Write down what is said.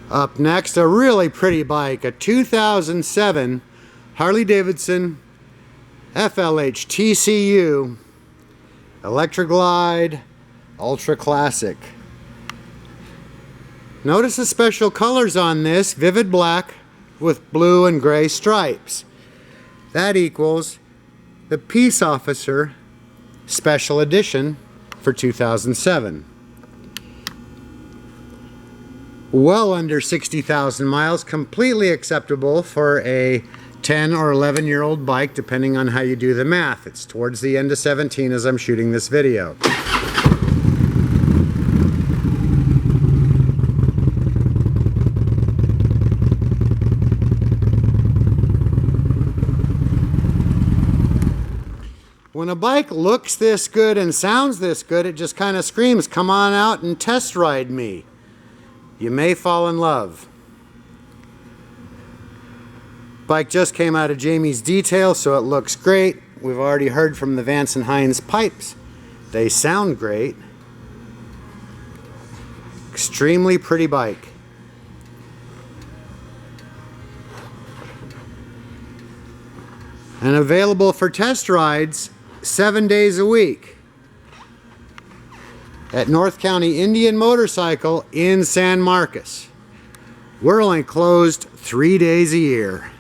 Up next, a really pretty bike, a 2007 Harley-Davidson FLH TCU Electroglide Ultra Classic. Notice the special colors on this, vivid black with blue and gray stripes. That equals the Peace Officer Special Edition for 2007. Well under 60,000 miles, completely acceptable for a 10 or 11-year-old bike, depending on how you do the math. It's towards the end of 17 as I'm shooting this video. When a bike looks this good and sounds this good, it just kind of screams, "Come on out and test ride me." You may fall in love. Bike just came out of Jamie's detail, so it looks great. We've already heard from the Vance & Hines pipes. They sound great. Extremely pretty bike. And available for test rides 7 days a week at North County Indian Motorcycle in San Marcos. We're only closed 3 days a year.